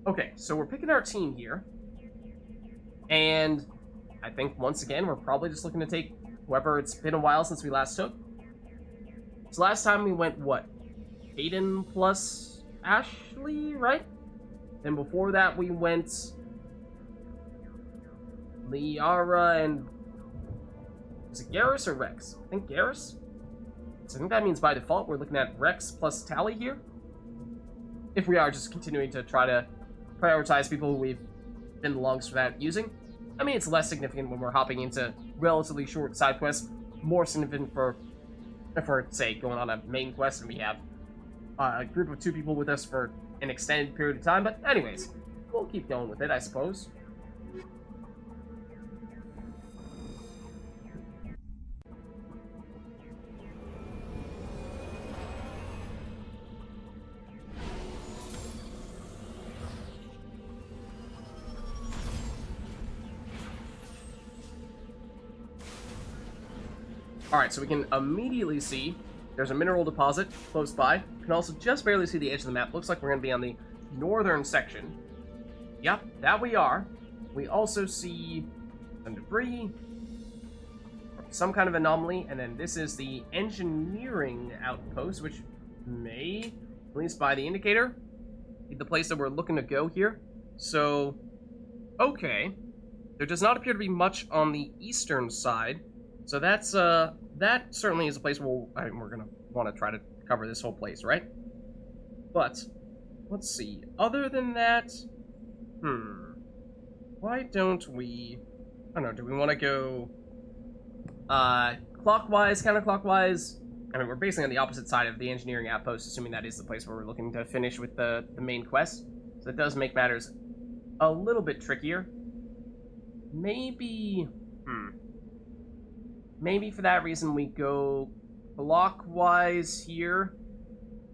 Okay, so we're picking our team here. And I think, once again, we're probably just looking to take whoever it's been a while since we last took. So last time we went, what? Aiden plus Ashley, right? Then before that we went Liara and... is it Garrus or Rex? I think Garrus? So I think that means by default we're looking at Rex plus Tally here. If we are just continuing to try to prioritize people who we've been the longest without using. I mean, it's less significant when we're hopping into relatively short side quests. More significant for, say, going on a main quest and we have a group of 2 people with us for an extended period of time. But anyways, we'll keep going with it, I suppose. Alright, so we can immediately see there's a mineral deposit close by. You can also just barely see the edge of the map. Looks like we're going to be on the northern section. Yep, that we are. We also see some debris, some kind of anomaly, and then this is the engineering outpost, which may, at least by the indicator, be the place that we're looking to go here. So, okay. There does not appear to be much on the eastern side. So that's, that certainly is a place where we're gonna want to try to cover this whole place, right? But, let's see. Other than that, why don't we, I don't know, do we want to go, clockwise, counterclockwise? I mean, we're basically on the opposite side of the engineering outpost, assuming that is the place where we're looking to finish with the main quest. So that does make matters a little bit trickier. Maybe, maybe for that reason we go clockwise here,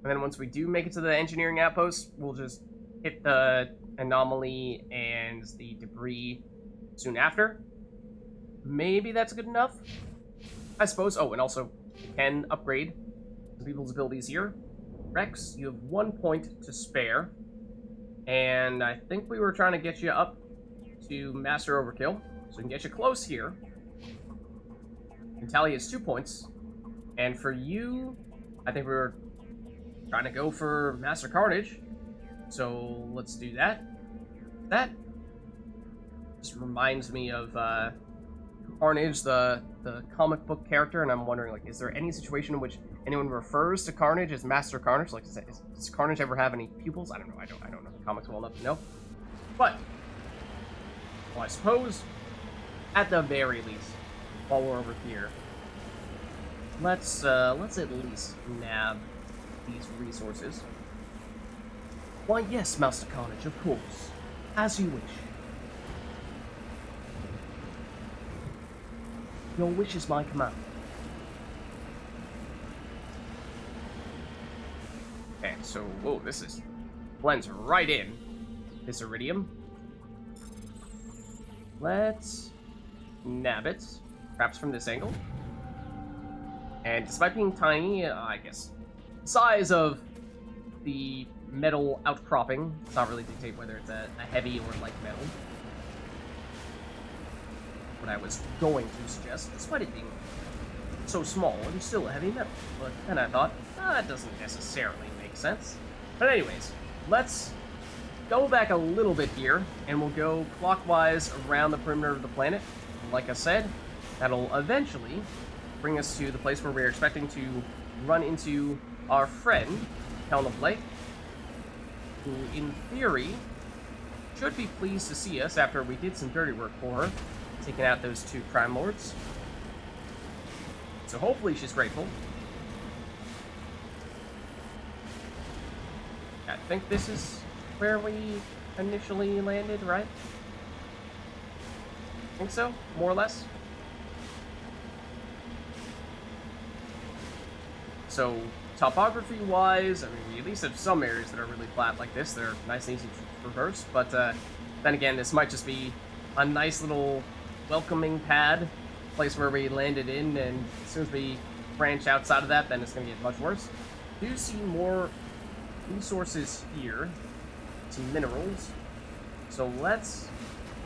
and then once we do make it to the engineering outpost, we'll just hit the anomaly and the debris soon after. Maybe that's good enough, I suppose. Oh, and also, you can upgrade some people's abilities here. Rex, you have 1 point to spare, and I think we were trying to get you up to Master Overkill, so we can get you close here. And Tally has 2 points. And for you, I think we were trying to go for Master Carnage. So let's do that. That just reminds me of Carnage, the comic book character, and I'm wondering, like, is there any situation in which anyone refers to Carnage as Master Carnage? Like, does Carnage ever have any pupils? I don't know. I don't know the comics well enough to know. But, well, I suppose, at the very least, while we're over here, let's at least nab these resources. Why, yes, Master Carnage, of course. As you wish. Your wish is my command. Okay, so, whoa, this is... blends right in. This iridium. Let's nab it. Perhaps from this angle. And despite being tiny, I guess, the size of the metal outcropping does not really dictate whether it's a heavy or light metal. What I was going to suggest, despite it being so small, it is still a heavy metal. But then I thought, that doesn't necessarily make sense. But anyways, let's go back a little bit here, and we'll go clockwise around the perimeter of the planet. Like I said, that'll eventually bring us to the place where we're expecting to run into our friend, Helena Blake, who, in theory, should be pleased to see us after we did some dirty work for her, taking out those 2 crime lords. So hopefully she's grateful. I think this is where we initially landed, right? I think so, more or less. So, topography-wise, I mean, we at least have some areas that are really flat like this. They're nice and easy to traverse, but then again, this might just be a nice little welcoming pad, place where we landed in, and as soon as we branch outside of that, then it's going to get much worse. I do see more resources here, some minerals. So let's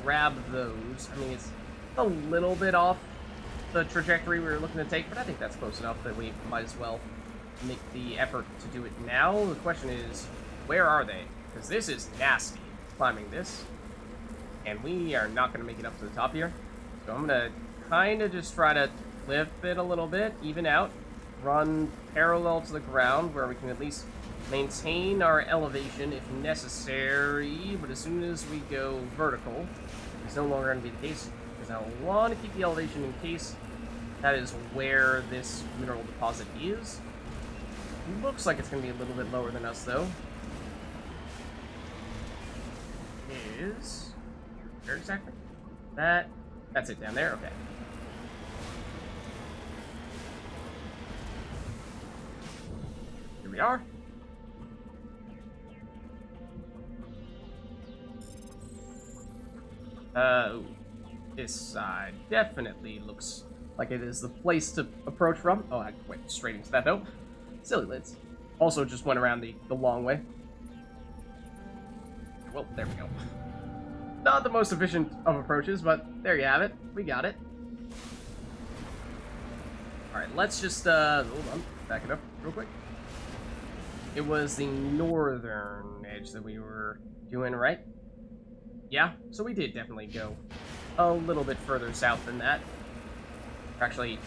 grab those. I mean, it's a little bit off the trajectory we were looking to take, but I think that's close enough that we might as well make the effort to do it now. The question is, where are they? Because this is nasty, climbing this. And we are not going to make it up to the top here. So I'm going to kind of just try to flip it a little bit, even out, run parallel to the ground where we can at least maintain our elevation if necessary. But as soon as we go vertical, it's no longer going to be the case, because I want to keep the elevation in case that is where this mineral deposit is. It looks like it's going to be a little bit lower than us, though. Is... where exactly? That's it down there? Okay. Here we are. This side definitely looks like it is the place to approach from. Oh, I went straight into that, though. Silly lids. Also just went around the long way. Well, there we go. Not the most efficient of approaches, but there you have it. We got it. Alright, let's just, hold on. Back it up real quick. It was the northern edge that we were doing, right? Yeah, so we did definitely go a little bit further south than that. We're actually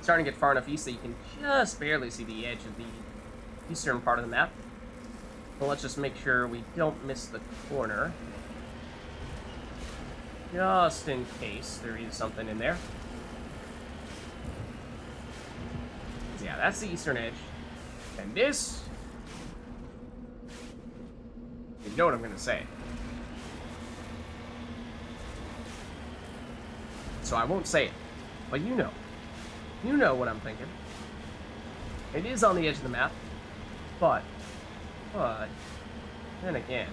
starting to get far enough east that you can just barely see the edge of the eastern part of the map. So let's just make sure we don't miss the corner. Just in case there is something in there. Yeah, that's the eastern edge. And this... you know what I'm going to say. So I won't say it. But you know. You know what I'm thinking. It is on the edge of the map. But... then again...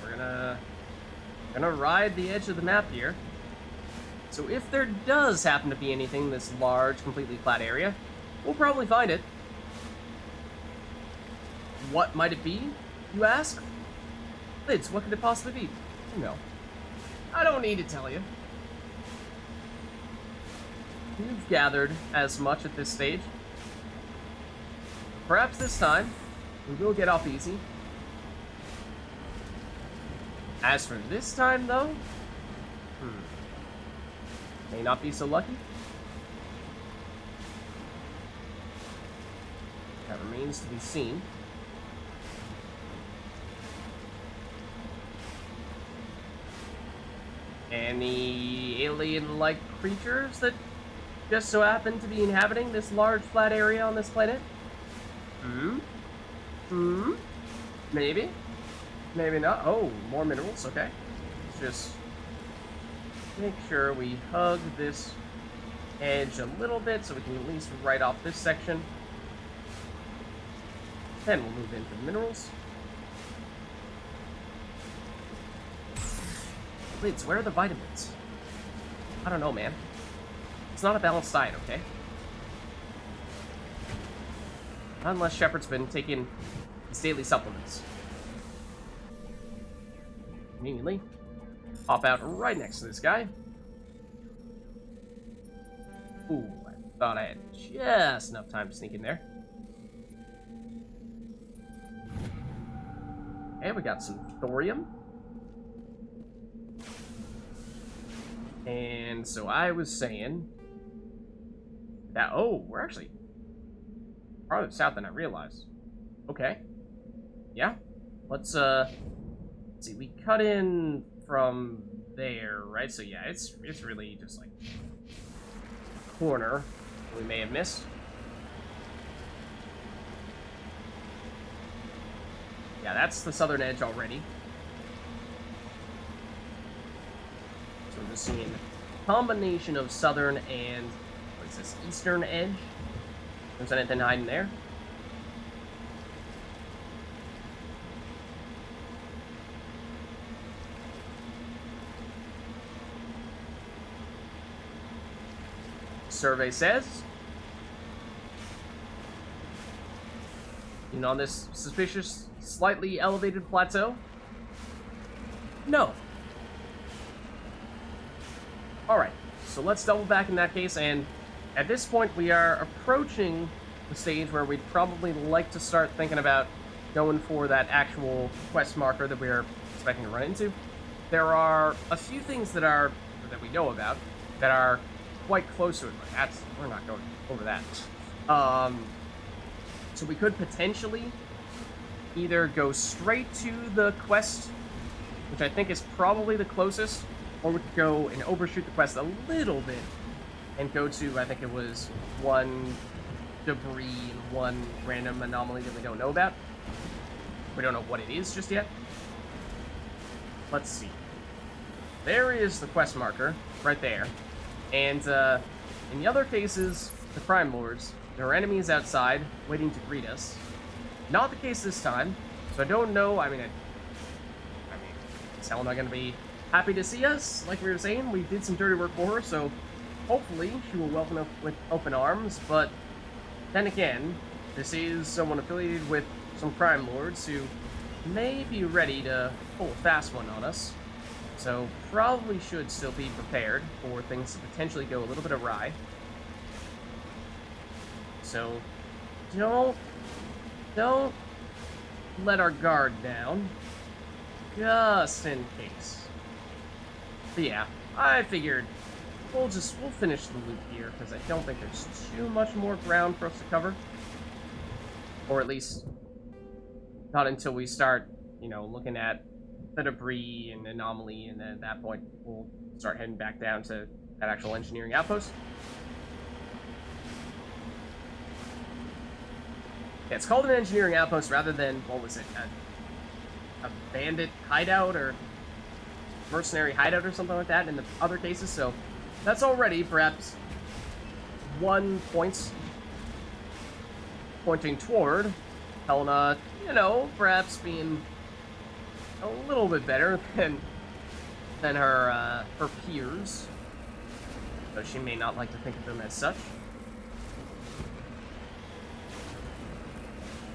we're gonna ride the edge of the map here. So if there does happen to be anything in this large, completely flat area, we'll probably find it. What might it be, you ask? Vids, what could it possibly be? You know. I don't need to tell you. You've gathered as much at this stage. Perhaps this time, we will get off easy. As for this time, though, may not be so lucky. That remains to be seen. Any alien-like creatures that just so happen to be inhabiting this large flat area on this planet? Maybe. Maybe not. Oh, more minerals. Okay. Let's just make sure we hug this edge a little bit so we can at least write off this section. Then we'll move into the minerals. Vids, where are the vitamins? I don't know, man. It's not a balanced diet, okay? Not unless Shepard's been taking his daily supplements. Conveniently, pop out right next to this guy. Ooh, I thought I had just enough time to sneak in there. And we got some thorium. And so I was saying that, oh, we're actually farther south than I realized. Okay. Yeah. Let's see, we cut in from there, right? So yeah, it's really just like a corner we may have missed. Yeah, that's the southern edge already. So we're just seeing a combination of southern and, what is this, eastern edge? There's anything hiding there? Survey says You know, on this suspicious, slightly elevated plateau? No. Alright, so let's double back in that case, and at this point we are approaching the stage where we'd probably like to start thinking about going for that actual quest marker that we're expecting to run into. There are a few things that we know about that are quite close to it, but we're not going over that. So we could potentially either go straight to the quest, which I think is probably the closest, or we could go and overshoot the quest a little bit and go to, I think it was one debris and one random anomaly that we don't know about. We don't know what it is just yet. Let's see. There is the quest marker right there. And in the other cases, the Crime Lords, there are enemies outside waiting to greet us. Not the case this time, so I don't know. I mean, is Helena going to be happy to see us? Like we were saying, we did some dirty work for her, so hopefully she will welcome us with open arms. But then again, this is someone affiliated with some Crime Lords who may be ready to pull a fast one on us. So probably should still be prepared for things to potentially go a little bit awry. So don't let our guard down, just in case. But yeah, I figured we'll finish the loop here, because I don't think there's too much more ground for us to cover. Or at least not until we start, looking at the debris and anomaly, and then at that point we'll start heading back down to that actual engineering outpost. Yeah, it's called an engineering outpost rather than, what was it, a bandit hideout or mercenary hideout or something like that in the other cases, so that's already perhaps 1 point pointing toward Helena, perhaps being a little bit better than her peers, though she may not like to think of them as such.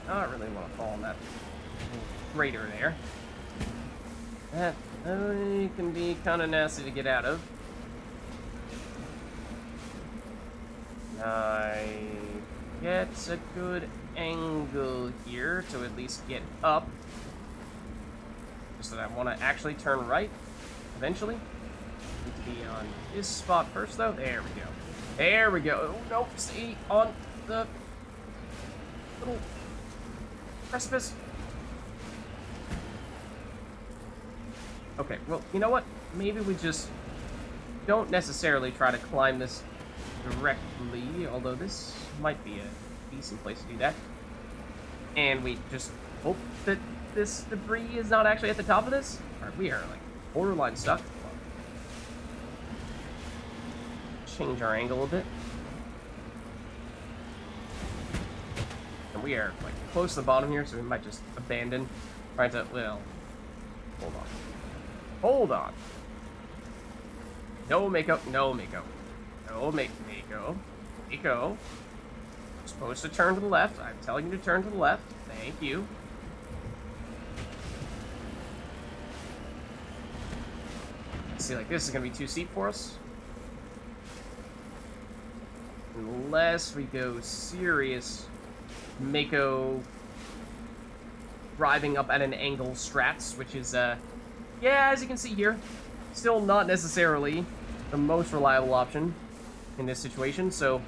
I don't really want to fall in that crater there. That can be kind of nasty to get out of. I get a good angle here to at least get up. Just that I want to actually turn right eventually. Need to be on this spot first, though. There we go. There we go. Oh, nope. Stay on the little precipice. Okay, well, you know what? Maybe we just don't necessarily try to climb this directly, although this might be a decent place to do that. And we just hope that this debris is not actually at the top of this. Alright, we are, like, borderline stuck. Change our angle a bit. And we are, like, close to the bottom here, so we might just abandon. Trying to, well, hold on. Hold on. No Mako. No Mako. No Mako. Mako. You're supposed to turn to the left. I'm telling you to turn to the left. Thank you. See, like, this is gonna be too steep for us. Unless we go serious Mako driving up at an angle strats, which is, yeah, as you can see here, still not necessarily the most reliable option in this situation, so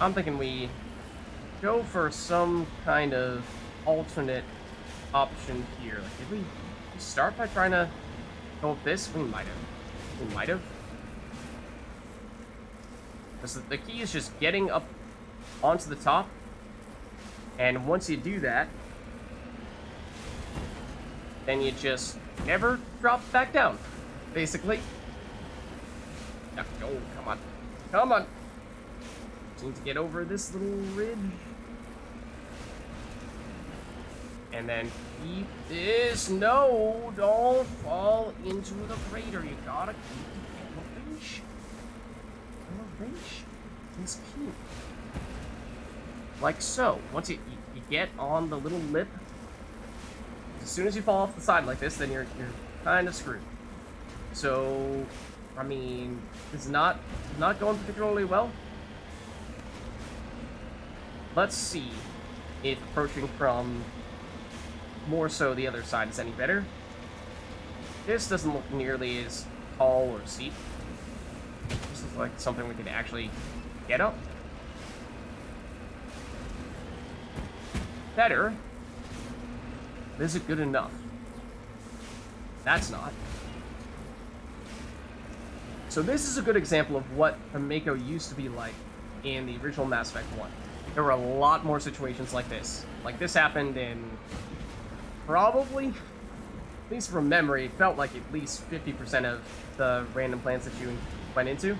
I'm thinking we go for some kind of alternate option here. Like, did we start by trying to go up this? We might have. We might have. Because the key is just getting up onto the top, and once you do that, then you just never drop back down, basically. Oh, come on. Come on. Just need to get over this little ridge. And then keep this. No, don't fall into the crater. You gotta keep the elevation. Elevation is key. like so. Once you get on the little lip, as soon as you fall off the side like this, then you're kind of screwed. So, I mean, it's not going particularly well. Let's see if approaching from more so the other side is any better. This doesn't look nearly as tall or steep. This looks like something we can actually get up. Better. But is it good enough? That's not. So this is a good example of what the Mako used to be like in the original Mass Effect 1. There were a lot more situations like this. Like this happened in probably, at least from memory, it felt like at least 50% of the random planets that you went into.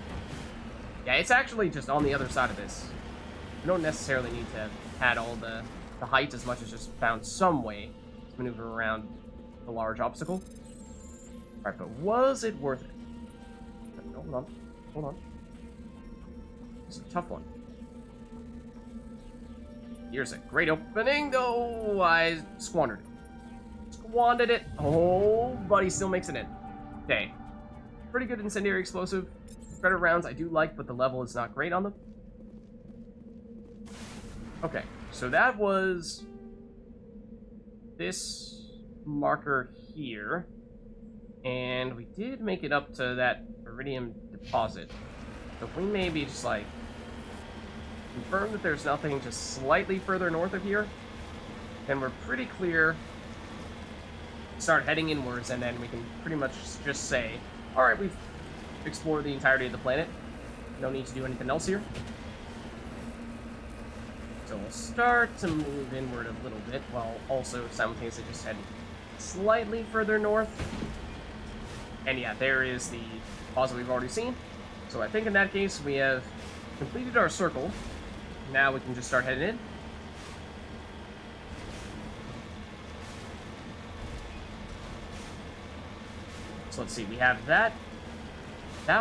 Yeah, it's actually just on the other side of this. You don't necessarily need to have had all the height as much as just found some way to maneuver around the large obstacle. Alright, but was it worth it? Hold on. It's a tough one. Here's a great opening, though I squandered it. Oh, but he still makes it in. Okay. Pretty good incendiary explosive. Credit rounds I do like, but the level is not great on them. Okay, so that was this marker here. And we did make it up to that iridium deposit. So if we maybe just, like, confirm that there's nothing just slightly further north of here, then we're pretty clear. Start heading inwards, and then we can pretty much just say, alright, we've explored the entirety of the planet. No need to do anything else here. So we'll start to move inward a little bit, while also simultaneously just heading slightly further north. And yeah, there is the deposit we've already seen. So I think in that case, we have completed our circle. Now we can just start heading in. So let's see, we have that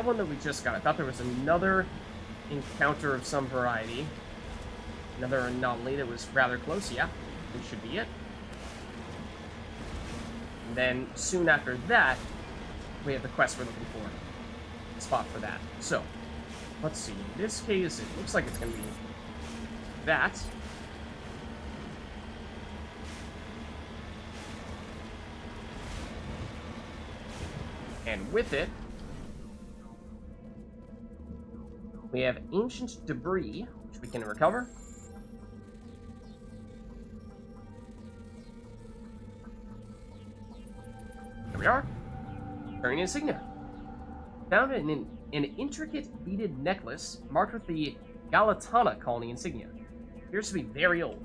one that we just got. I thought there was another encounter of some variety. Another anomaly that was rather close. Yeah, it should be it. And then soon after that, we have the quest we're looking for. Spot for that. So, let's see. In this case, it looks like it's going to be that. And with it, we have ancient debris, which we can recover. Here we are. Turning insignia. Found an intricate beaded necklace marked with the Galatana colony insignia. Appears to be very old.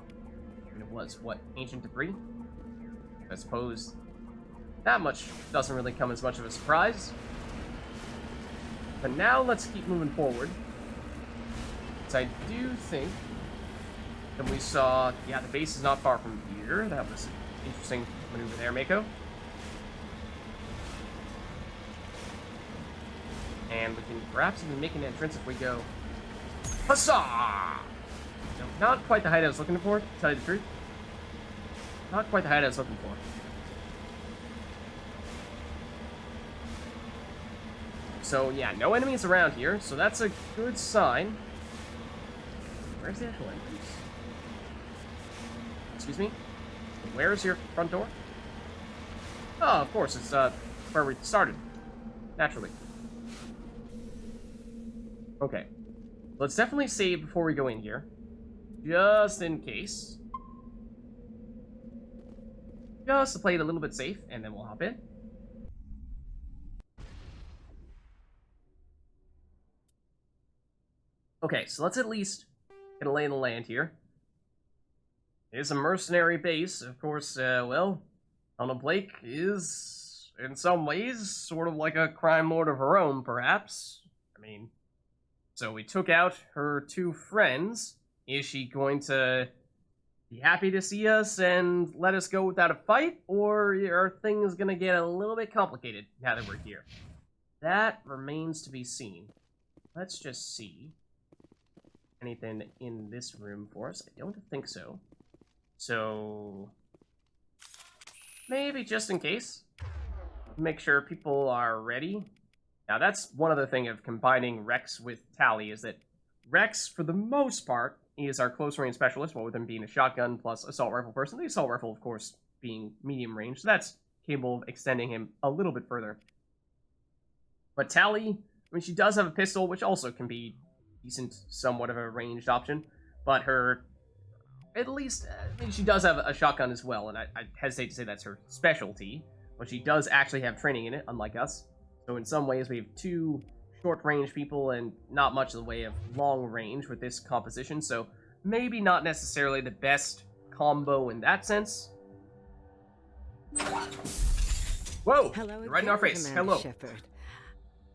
And it was, what, ancient debris? I suppose that much doesn't really come as much of a surprise. But now let's keep moving forward. Because I do think that we saw, yeah, the base is not far from here. That was an interesting maneuver there, Mako. And we can perhaps even make an entrance if we go... Huzzah! No, not quite the height I was looking for, to tell you the truth. Not quite the height I was looking for. So, yeah, no enemies around here, so that's a good sign. Where's the actual entrance? Excuse me? Where's your front door? Oh, of course, it's where we started. Naturally. Okay. Let's definitely save before we go in here. Just in case. Just to play it a little bit safe, and then we'll hop in. Okay, so let's at least get a lay of the land here. It is a mercenary base, of course, well, Helena Blake is, in some ways, sort of like a crime lord of her own, perhaps. I mean, so we took out her two friends. Is she going to be happy to see us and let us go without a fight, or are things going to get a little bit complicated now that we're here? That remains to be seen. Let's just see. anything in this room for us. I don't think so. So maybe just in case, make sure people are ready. Now that's one other thing of combining Rex with Tally, is that Rex, for the most part, is our close range specialist, well, with him being a shotgun plus assault rifle person. The assault rifle, of course, being medium range, so that's capable of extending him a little bit further. But Tally, I mean, she does have a pistol, which also can be decent, somewhat of a ranged option, but her, at least, I mean, she does have a shotgun as well, and I hesitate to say that's her specialty, but she does actually have training in it, unlike us. So in some ways, we have two short-range people and not much in the way of long range with this composition, so maybe not necessarily the best combo in that sense. Whoa! Hello You're right in our face. Commander Hello. Shepard.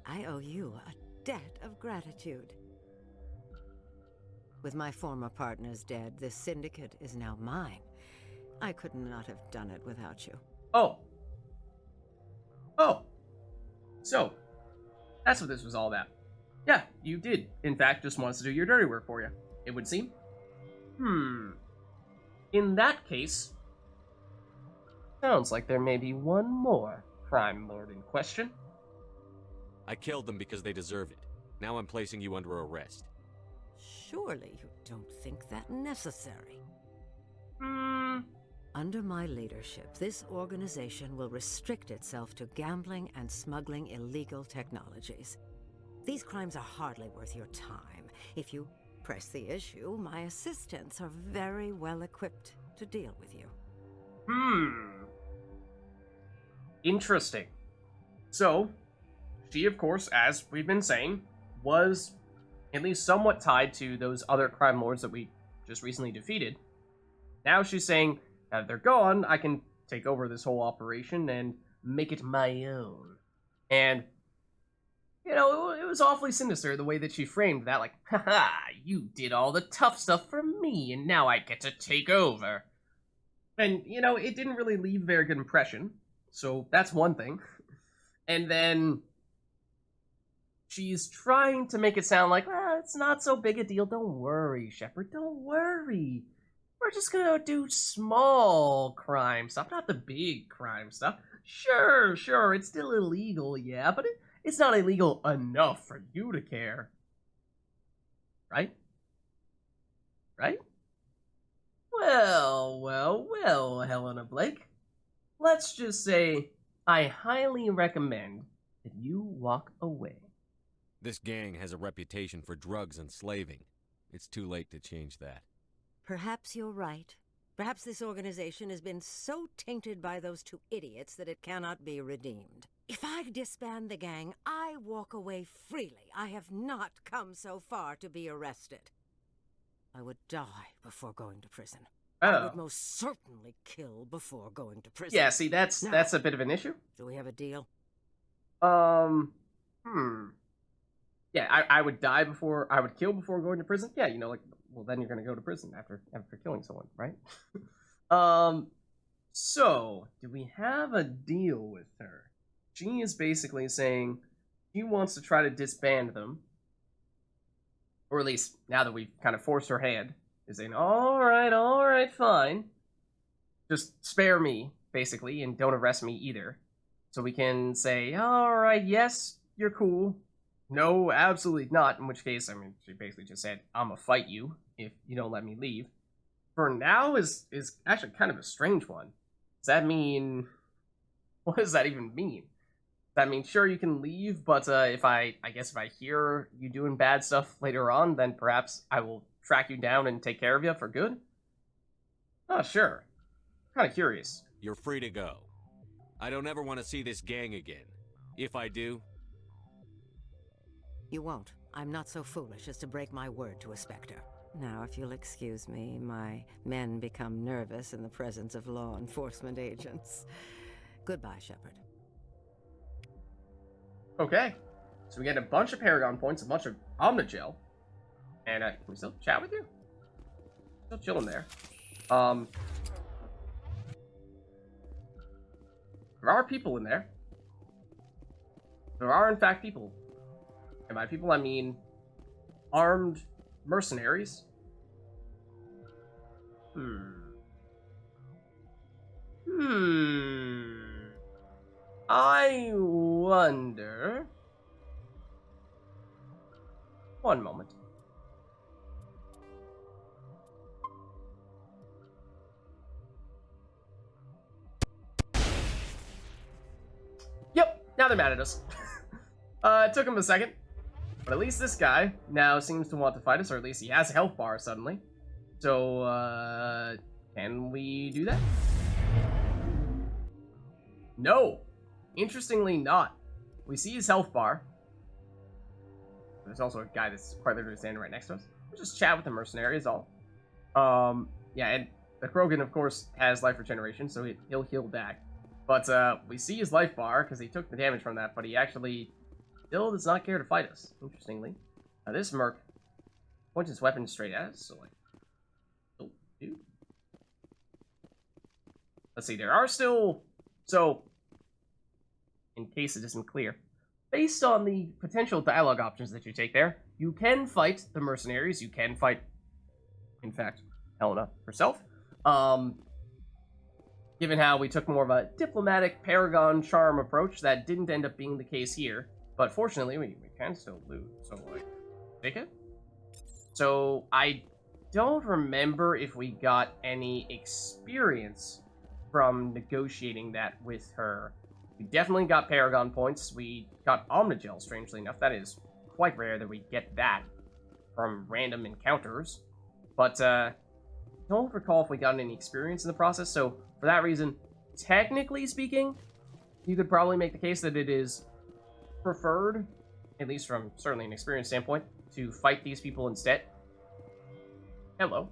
I owe you a debt of gratitude. With my former partners dead, this syndicate is now mine. I could not have done it without you. Oh. Oh. So, that's what this was all about. Yeah, you did, in fact, just want us to do your dirty work for you, it would seem. In that case, sounds like there may be one more crime lord in question. I killed them because they deserved it. Now I'm placing you under arrest. Surely you don't think that necessary. Under my leadership, this organization will restrict itself to gambling and smuggling illegal technologies. These crimes are hardly worth your time. If you press the issue, my assistants are very well equipped to deal with you. Interesting. So, she, of course, as we've been saying, was at least somewhat tied to those other crime lords that we just recently defeated. Now she's saying, now that they're gone, I can take over this whole operation and make it my own. And, you know, it was awfully sinister the way that she framed that, like, haha, you did all the tough stuff for me, and now I get to take over. And, you know, it didn't really leave a very good impression, so that's one thing. And then she's trying to make it sound like, well, it's not so big a deal. Don't worry, Shepard, don't worry. We're just gonna do small crime stuff, not the big crime stuff. Sure, it's still illegal, yeah, but it's not illegal enough for you to care. Right? Right? Well, Helena Blake. Let's just say I highly recommend that you walk away. This gang has a reputation for drugs and slaving. It's too late to change that. Perhaps you're right. Perhaps this organization has been so tainted by those two idiots that it cannot be redeemed. If I disband the gang, I walk away freely. I have not come so far to be arrested. I would die before going to prison. I would most certainly kill before going to prison. Yeah, see, that's a bit of an issue. Do we have a deal? Yeah, I would die before, I would kill before going to prison. Yeah, you know, like, well, then you're gonna go to prison after killing someone, right? So, do we have a deal with her? She is basically saying she wants to try to disband them. Or at least, now that we've kind of forced her hand, is saying, alright, fine. Just spare me, basically, and don't arrest me either. So we can say, alright, yes, you're cool. No, absolutely not, in which case, I mean, she basically just said, I'm gonna fight you if you don't let me leave. For now is actually kind of a strange one. Does that mean... What does that even mean? Does that mean, sure, you can leave, but if I guess if I hear you doing bad stuff later on, then perhaps I will track you down and take care of you for good? Oh, sure. Kind of curious. You're free to go. I don't ever want to see this gang again. If I do... You won't. I'm not so foolish as to break my word to a Spectre. Now, if you'll excuse me, my men become nervous in the presence of law enforcement agents. Goodbye, Shepard. Okay. So we get a bunch of Paragon points, a bunch of Omnigel. And can we still chat with you? Still chilling there. There are people in there. There are, in fact, people. And by people, I mean armed mercenaries. I wonder. One moment. Yep, now they're mad at us. It took him a second. But at least this guy now seems to want to fight us, or at least he has a health bar suddenly. So, can we do that? No! Interestingly not. We see his health bar. There's also a guy that's quite literally standing right next to us. We'll just chat with the mercenary is all. Yeah, and the Krogan, of course, has life regeneration, so he'll heal back. But, we see his life bar, because he took the damage from that, but he actually still does not care to fight us, interestingly. Now, this merc points his weapon straight at us, so, like, oh, dude. Let's see, there are still... So, in case it isn't clear, based on the potential dialogue options that you take there, you can fight the mercenaries, you can fight, in fact, Helena herself. Given how we took more of a diplomatic Paragon charm approach, that didn't end up being the case here. But fortunately, we can still loot, so, like, take it. So, I don't remember if we got any experience from negotiating that with her. We definitely got Paragon points. We got Omnigel, strangely enough. That is quite rare that we get that from random encounters. But, don't recall if we got any experience in the process, so for that reason, technically speaking, you could probably make the case that it is preferred, at least from certainly an experience standpoint, to fight these people instead. Hello.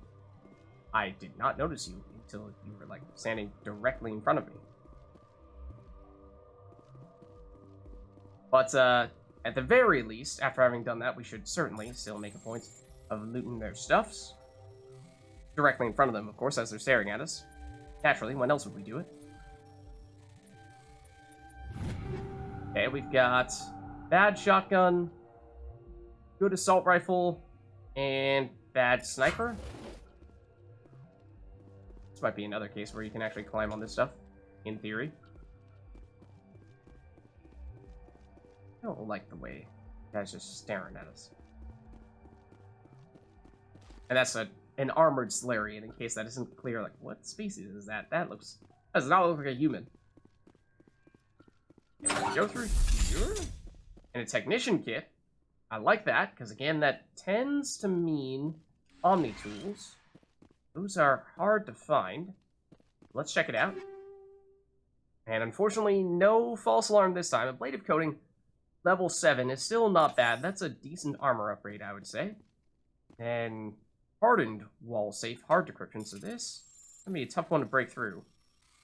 I did not notice you until you were, like, standing directly in front of me. But, at the very least, after having done that, we should certainly still make a point of looting their stuffs. Directly in front of them, of course, as they're staring at us. Naturally, when else would we do it? Okay, we've got bad shotgun, good assault rifle, and bad sniper. This might be another case where you can actually climb on this stuff, in theory. I don't like the way the guy's just staring at us. And that's an armored Solarian, in case that isn't clear. Like, what species is that? That does not look like a human. Go through here? And a technician kit. I like that, because again, that tends to mean Omni-tools. Those are hard to find. Let's check it out. And unfortunately, no false alarm this time. Ablative coating, level 7, is still not bad. That's a decent armor upgrade, I would say. And hardened wall safe, hard decryption, so this is going to be a tough one to break through.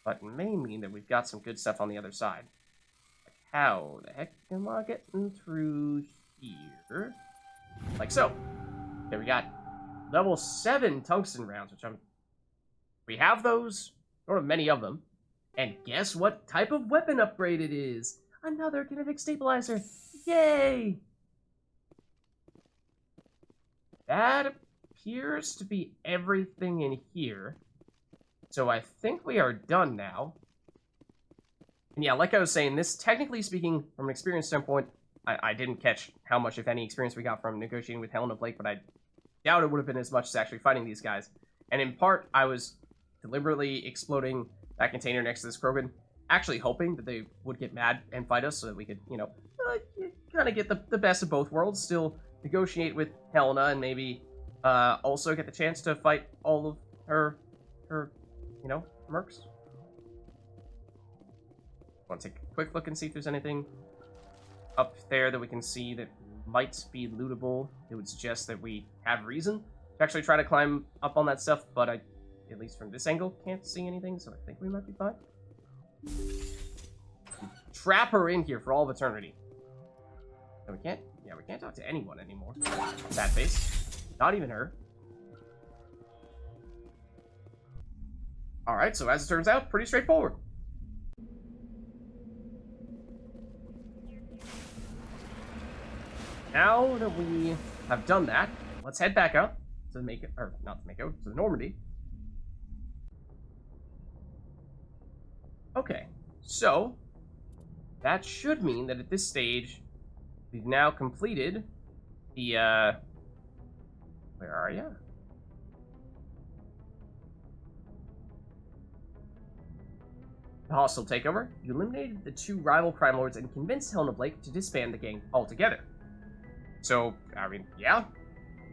But it may mean that we've got some good stuff on the other side. Like, how the heck am I getting through here? Like so. Okay, we got level 7 tungsten rounds, which we have those. Don't have many of them. And guess what type of weapon upgrade it is? Another kinetic stabilizer. Yay! That appears to be everything in here. So I think we are done now. And yeah, like I was saying, this, technically speaking, from an experience standpoint, I didn't catch how much, if any, experience we got from negotiating with Helena Blake, but I doubt it would have been as much as actually fighting these guys. And in part, I was deliberately exploding that container next to this Krogan, actually hoping that they would get mad and fight us so that we could, you know, kind of get the best of both worlds, still negotiate with Helena, and maybe also get the chance to fight all of her, you know, mercs. Want to take a quick look and see if there's anything up there that we can see that might be lootable. It would suggest that we have reason to actually try to climb up on that stuff, but I, at least from this angle, can't see anything, so I think we might be fine. Trap her in here for all of eternity. And we can't talk to anyone anymore. That face. Not even her. Alright, so as it turns out, pretty straightforward. Now that we have done that, let's head back out to Mako, or not to Mako, to the Normandy. Okay, so that should mean that at this stage, we've now completed the, where are you? The hostile takeover. You eliminated the 2 rival crime lords and convinced Helena Blake to disband the gang altogether. So, I mean, yeah.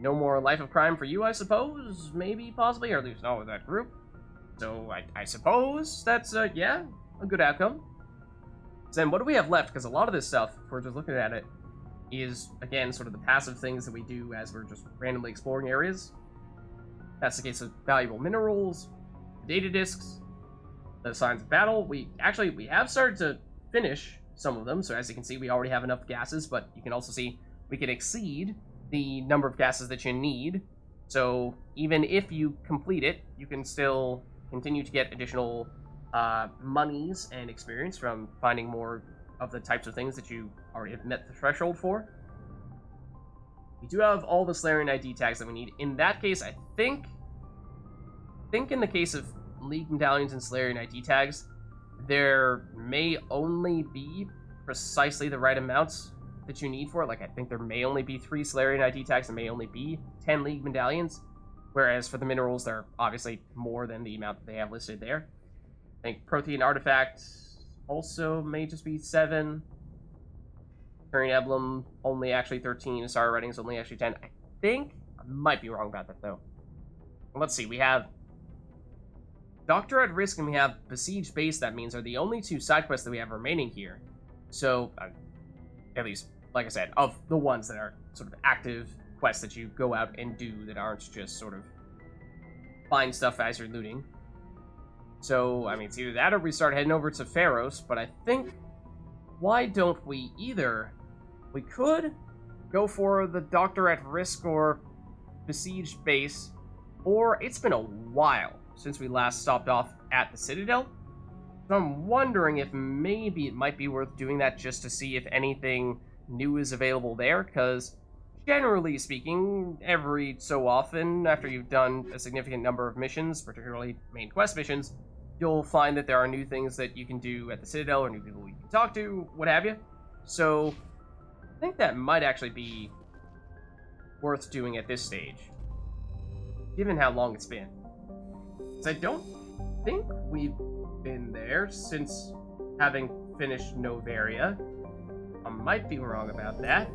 No more life of crime for you, I suppose? Maybe, possibly, or at least not with that group. So, I suppose that's, yeah, a good outcome. So then, what do we have left? Because a lot of this stuff, if we're just looking at it, is, again, sort of the passive things that we do as we're just randomly exploring areas. That's the case of valuable minerals, data discs, the signs of battle. We have started to finish some of them, so as you can see, we already have enough gases, but you can also see we can exceed the number of gases that you need. So even if you complete it, you can still continue to get additional monies and experience from finding more of the types of things that you already have met the threshold for. We do have all the Solarian ID tags that we need. In that case, I think in the case of League medallions and Solarian ID tags, there may only be precisely the right amounts that you need for it. Like, I think there may only be 3 Solarian ID tags and may only be 10 League medallions, whereas for the minerals, they're obviously more than the amount that they have listed there. I think Protean Artifact also may just be 7. Current Emblem, only actually 13. Star Ratings, only actually 10. I think, I might be wrong about that, though. Let's see, we have Doctor at Risk and we have Besieged Base, that means, are the only 2 side quests that we have remaining here. So, at least, like I said, of the ones that are sort of active quests that you go out and do that aren't just sort of find stuff as you're looting. So, I mean, it's either that or we start heading over to Pharos, but I think, why don't we either... We could go for the Doctor at Risk or Besieged Base, or it's been a while since we last stopped off at the Citadel. So I'm wondering if maybe it might be worth doing that just to see if anything new is available there, because generally speaking, every so often, after you've done a significant number of missions, particularly main quest missions, you'll find that there are new things that you can do at the Citadel, or new people you can talk to, what have you. So I think that might actually be worth doing at this stage, given how long it's been. I don't think we've been there since having finished Novaria. I might be wrong about that.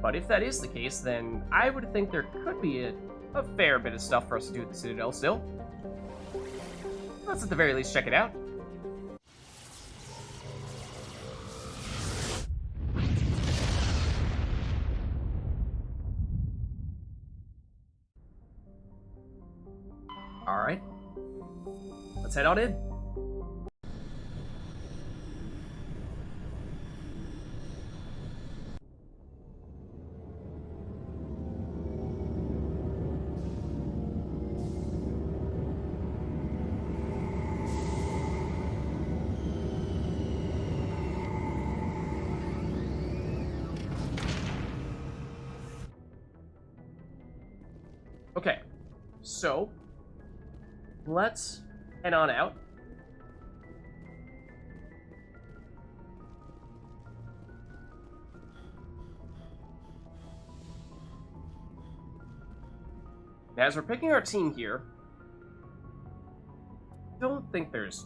But if that is the case, then I would think there could be a fair bit of stuff for us to do at the Citadel still. Let's at the very least check it out. Alright. Let's head on in. Okay. So, let's head on out. Now, as we're picking our team here, I don't think there's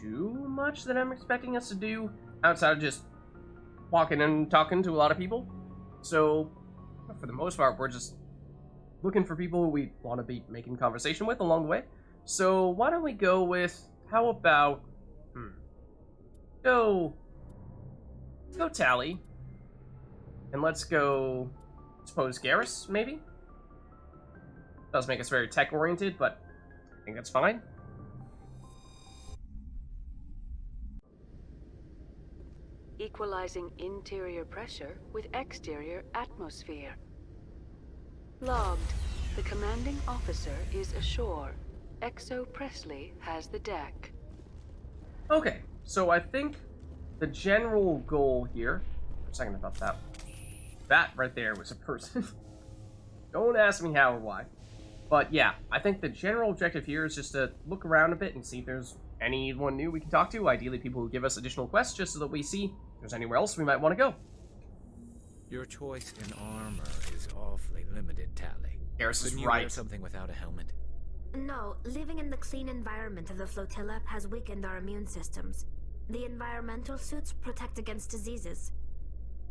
too much that I'm expecting us to do outside of just walking and talking to a lot of people. So, for the most part, we're just looking for people who we want to be making conversation with along the way. So why don't we go with, how about, let's go Tally, and let's go, I suppose, Garrus, maybe? Does make us very tech-oriented, but I think that's fine. Equalizing interior pressure with exterior atmosphere. Logged. The commanding officer is ashore. Exo Presley has the deck. Okay, so I think the general goal here... For a second, I thought that That right there was a person. Don't ask me how or why. But yeah, I think the general objective here is just to look around a bit and see if there's anyone new we can talk to. Ideally, people who give us additional quests, just so that we see if there's anywhere else we might want to go. Your choice in armor is awfully limited, Tally. Garrus is Couldn't you right. wear something without a helmet? No, living in the clean environment of the flotilla has weakened our immune systems. The environmental suits protect against diseases.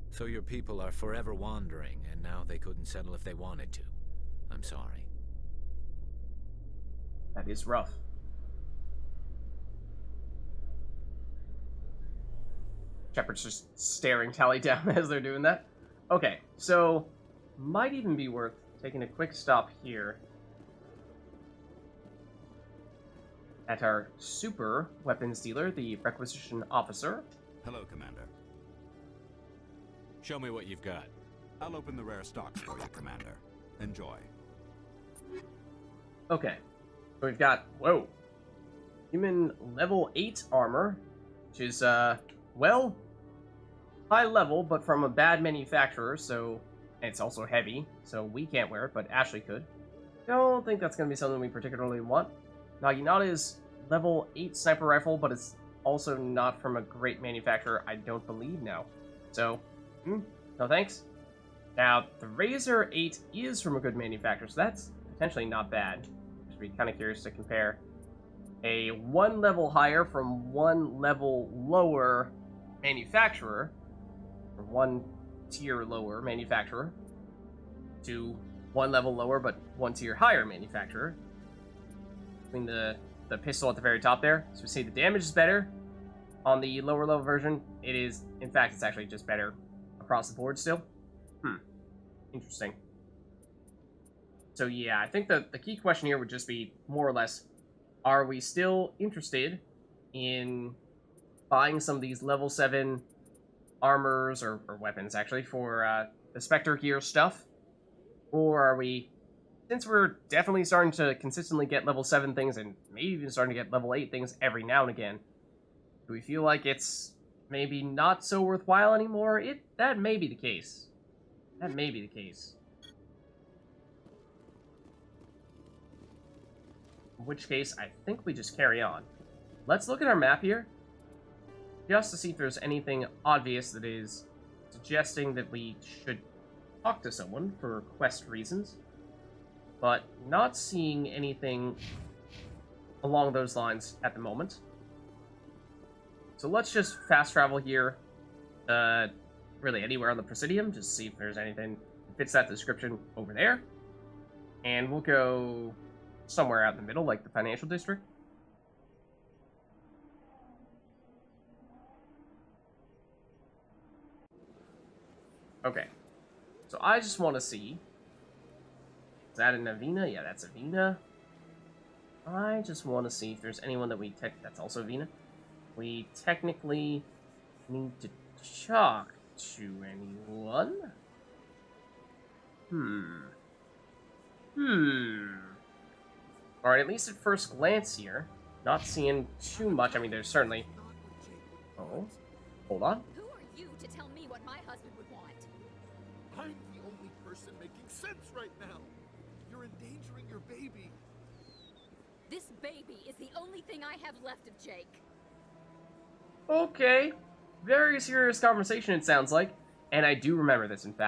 So your people are forever wandering, and now they couldn't settle if they wanted to. I'm sorry. That is rough. Shepard's just staring Tally down as they're doing that. Okay, so might even be worth taking a quick stop here at our super weapons dealer, the Requisition Officer. Hello, Commander. Show me what you've got. I'll open the rare stocks for you, Commander. Enjoy. Okay, so we've got, whoa, human level 8 armor, which is, well, high level, but from a bad manufacturer, so, and it's also heavy, so we can't wear it, but Ashley could. Don't think that's going to be something we particularly want. Naginata's level 8 sniper rifle, but it's also not from a great manufacturer, I don't believe now. So, no thanks. Now, the Razor 8 is from a good manufacturer, so that's potentially not bad. Just be kind of curious to compare a 1 level higher from 1 level lower manufacturer, or 1 tier lower manufacturer, to 1 level lower but 1 tier higher manufacturer. Between the pistol at the very top there, so we see the damage is better on the lower level version. It is, in fact, it's actually just better across the board still. Interesting. So yeah, I think the key question here would just be, more or less, are we still interested in buying some of these level 7 armors, or weapons, actually, for the Spectre gear stuff? Or are we, since we're definitely starting to consistently get level 7 things, and maybe even starting to get level 8 things every now and again, do we feel like it's maybe not so worthwhile anymore? That may be the case. That may be the case. In which case, I think we just carry on. Let's look at our map here, just to see if there's anything obvious that is suggesting that we should talk to someone for quest reasons, but not seeing anything along those lines at the moment. So let's just fast travel here, really anywhere on the Presidium, just see if there's anything that fits that description over there. And we'll go somewhere out in the middle, like the Financial District. Okay, so I just want to see, is that a Navina? Yeah, that's a Vina. I just want to see if there's anyone that that's also Vina. We technically need to talk to anyone. Alright, at least at first glance here, not seeing too much. I mean, there's certainly... Oh, hold on. Who are you to tell me what my husband would want? I'm the only person making sense right now. You're endangering your baby. This baby is the only thing I have left of Jake. Okay. Very serious conversation, it sounds like. And I do remember this, in fact.